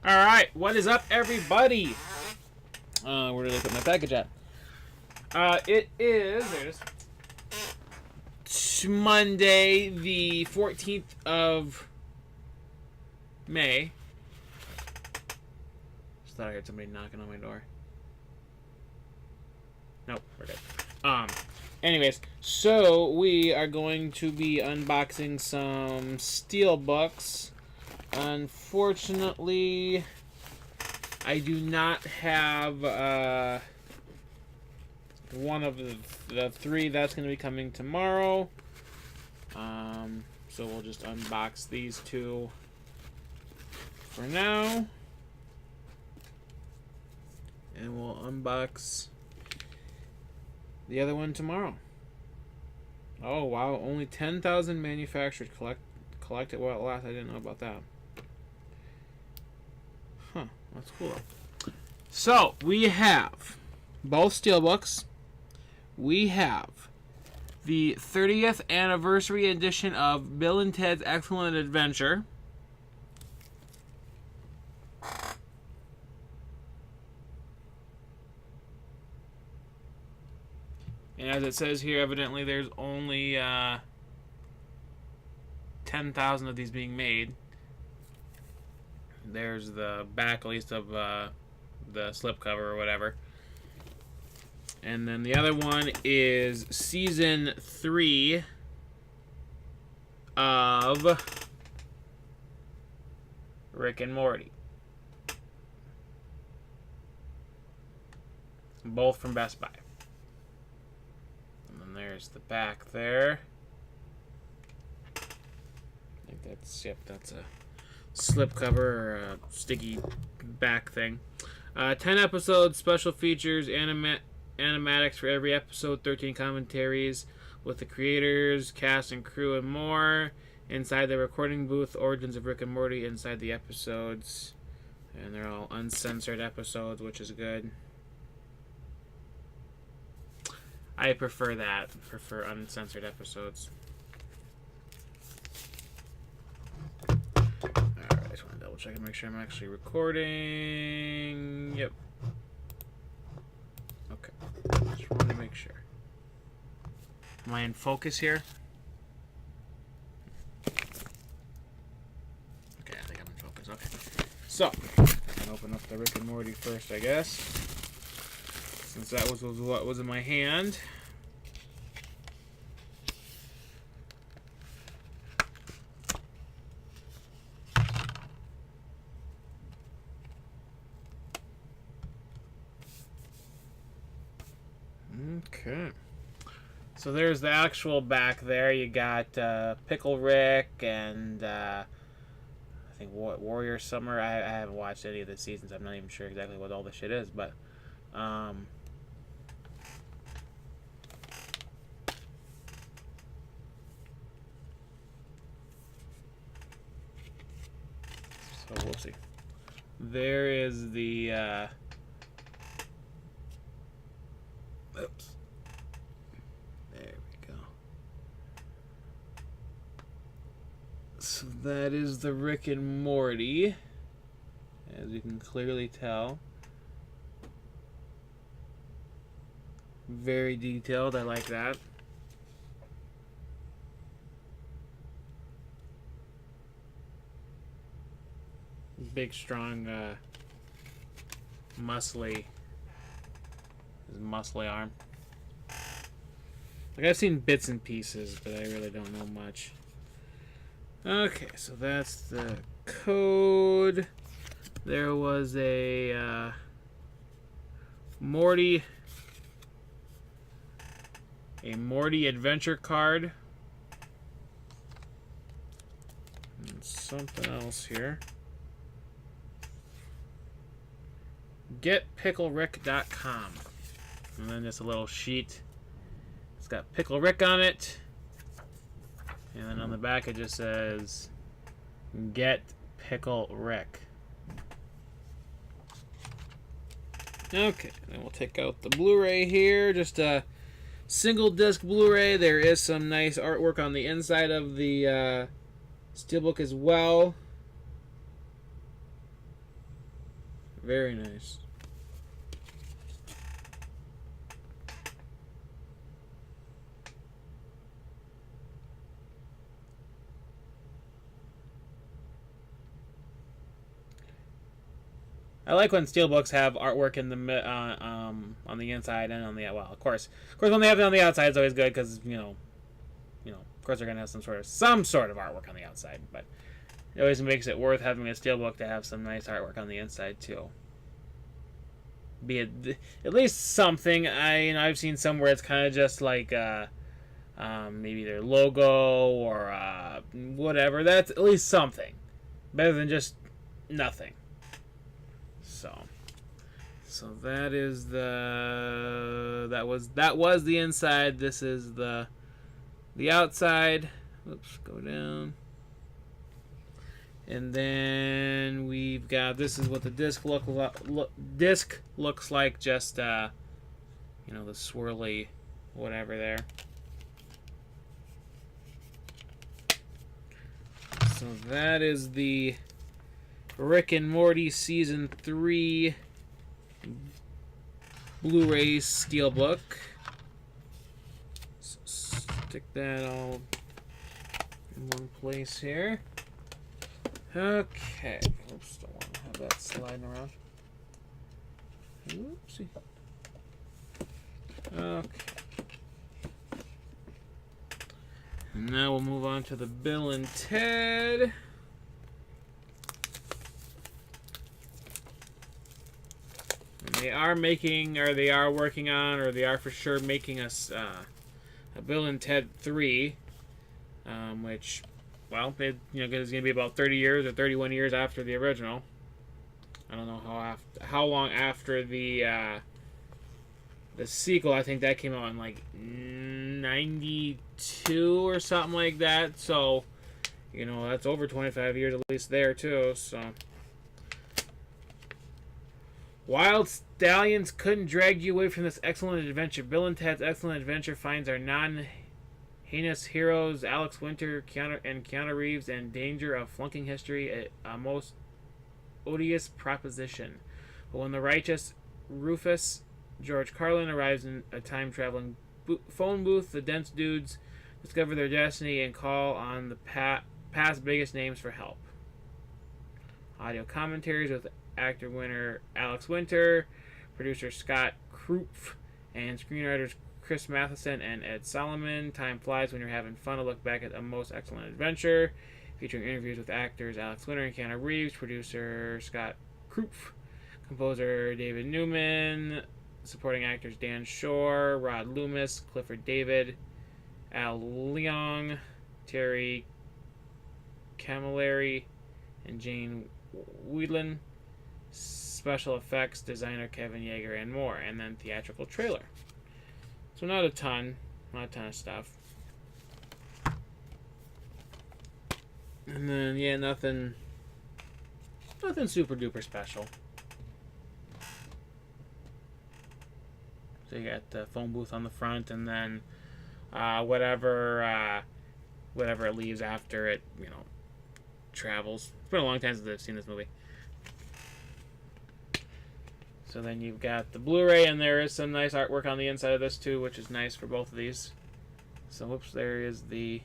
Alright, what is up, everybody? Where did I put my package at? It is... There's Monday, the 14th of May. Just thought I heard somebody knocking on my door. Nope, we're good. Anyways, so we are going to be unboxing some Steelbooks. Unfortunately, I do not have one of the three that's going to be coming tomorrow. So we'll just unbox these two for now. And we'll unbox the other one tomorrow. Oh, wow. Only 10,000 manufactured. Collected while it lasts. I didn't know about that. Huh. That's cool. So, we have both Steelbooks. We have the 30th anniversary edition of Bill and Ted's Excellent Adventure. And as it says here, evidently there's only 10,000 of these being made. There's the back, at least, of the slipcover or whatever. And then the other one is Season 3 of Rick and Morty. Both from Best Buy. There's the back there. I think that's, yep, that's a slipcover or a sticky back thing. 10 episodes, special features, animatics for every episode, 13 commentaries with the creators, cast and crew, and more. Inside the recording booth, origins of Rick and Morty inside the episodes. And they're all uncensored episodes, which is good. I prefer that. Prefer uncensored episodes. Alright, I just want to double check and make sure I'm actually recording. Yep. Okay. Just want to make sure. Am I in focus here? Okay, I think I'm in focus. Okay. So, I'll open up the Rick and Morty first, I guess. Since that was what was in my hand. Okay. So there's the actual back there. You got Pickle Rick and I think Warrior Summer. I haven't watched any of the seasons. I'm not even sure exactly what all the shit is, but so we'll see. There is the oops. There we go. So that is the Rick and Morty, as you can clearly tell. Very detailed. I like that. Big, strong, muscly arm. Like, I've seen bits and pieces, but I really don't know much. Okay, so that's the code. There was a Morty adventure card. And something else here. GetPickleRick.com. And then just a little sheet. It's got Pickle Rick on it. And then on the back it just says Get Pickle Rick. Okay, then we'll take out the Blu-ray here. Just a single disc Blu-ray. There is some nice artwork on the inside of the Steelbook as well. Very nice. I like when Steelbooks have artwork in the on the inside and on the of course when they have it on the outside, it's always good because of course they're gonna have some sort of artwork on the outside, but it always makes it worth having a Steelbook to have some nice artwork on the inside too. Be it at least something. I've seen some where it's kind of just like maybe their logo or whatever. That's at least something better than just nothing. So that is that was the inside. This is the outside. Oops, go down. And then we've got, this is what the disc looks like, just the swirly whatever there. So that is the Rick and Morty Season 3 Blu-ray Steelbook. So stick that all in one place here. Okay. Oops, don't want to have that sliding around. Oopsie. Okay. And now we'll move on to the Bill and Ted. And they are making, or they are working on, or they are for sure making us a Bill and Ted 3, which, well, it's going to be about 30 years or 31 years after the original. I don't know how long after the sequel. I think that came out in like 92 or something like that. So, that's over 25 years at least there too. So, Wild Stallions couldn't drag you away from this excellent adventure. Bill and Ted's Excellent Adventure finds our heinous heroes Alex Winter, Keanu Reeves in danger of flunking history, a most odious proposition. But when the righteous Rufus George Carlin arrives in a time-traveling phone booth, the dense dudes discover their destiny and call on the past biggest names for help. Audio commentaries with actor winner Alex Winter, producer Scott Krupp, and screenwriters Chris Matheson and Ed Solomon. Time flies when you're having fun. To look back at A Most Excellent Adventure, featuring interviews with actors Alex Winter and Keanu Reeves, producer Scott Krupp, composer David Newman, supporting actors Dan Shore, Rod Loomis, Clifford David, Al Leong, Terry Camilleri, and Jane Whelan, special effects designer Kevin Yeager, and more, and then theatrical trailer. So not a ton of stuff. And then, yeah, nothing super duper special. So you got the phone booth on the front, and then whatever it leaves after it, travels. It's been a long time since I've seen this movie. So then you've got the Blu-ray, and there is some nice artwork on the inside of this too, which is nice for both of these. So, whoops, there is the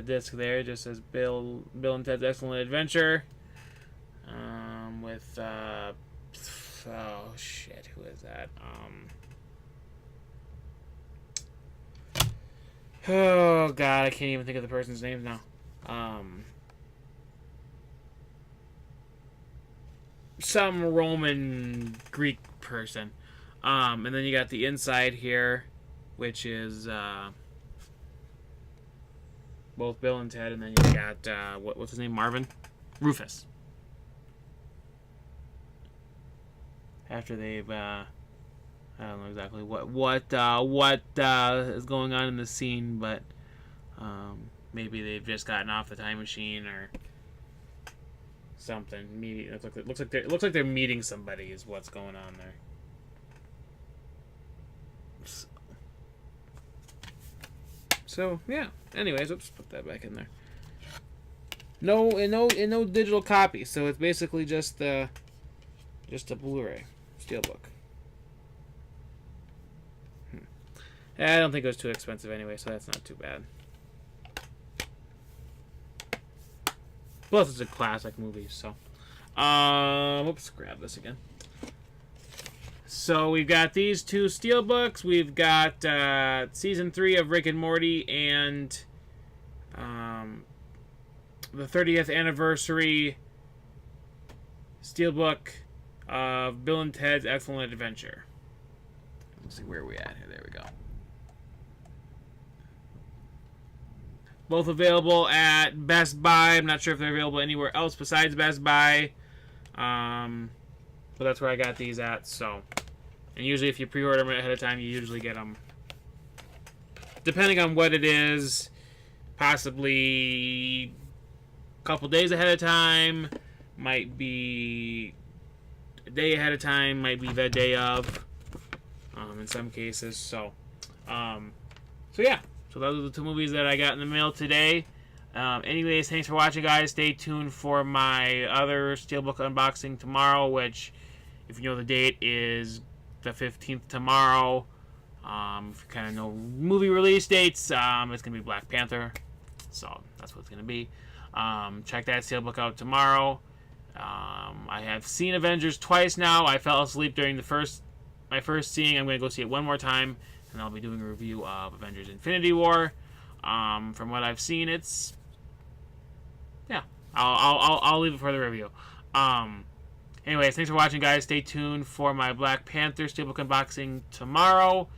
disc there. It just says Bill and Ted's Excellent Adventure. With oh shit, who is that? Oh god, I can't even think of the person's name now. Some Roman Greek person. And then you got the inside here, which is both Bill and Ted, and then you got what's his name? Marvin? Rufus. After they've I don't know exactly what is going on in the scene, but maybe they've just gotten off the time machine or something. Maybe it looks like they're meeting somebody is what's going on there. So yeah. Anyways, oops, put that back in there. No digital copy, so it's basically just the Just a Blu-ray Steelbook. I don't think it was too expensive anyway, so that's not too bad. Plus, it's a classic movie, so. Oops, grab this again. So we've got these two Steelbooks. We've got season 3 of Rick and Morty and the 30th anniversary Steelbook of Bill and Ted's Excellent Adventure. Let's see where we're at here. There we go. Both available at Best Buy. I'm not sure if they're available anywhere else besides Best Buy. But that's where I got these at. So, and usually if you pre-order them ahead of time, you usually get them. Depending on what it is, possibly a couple days ahead of time. Might be a day ahead of time. Might be the day of. In some cases. So yeah. So those are the two movies that I got in the mail today. Anyways, thanks for watching, guys. Stay tuned for my other Steelbook unboxing tomorrow, which, if you know the date, is the 15th tomorrow. If you kind of know movie release dates, it's going to be Black Panther. So that's what it's going to be. Check that Steelbook out tomorrow. I have seen Avengers twice now. I fell asleep during my first seeing. I'm going to go see it one more time. And I'll be doing a review of Avengers Infinity War. From what I've seen, it's... Yeah. I'll leave it for the review. Anyways, thanks for watching, guys. Stay tuned for my Black Panther Steelbook unboxing tomorrow.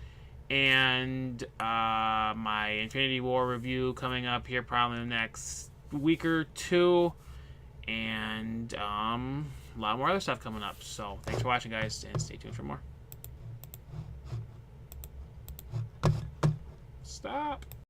And my Infinity War review coming up here probably in the next week or two. And a lot more other stuff coming up. So, thanks for watching, guys. And stay tuned for more. Stop.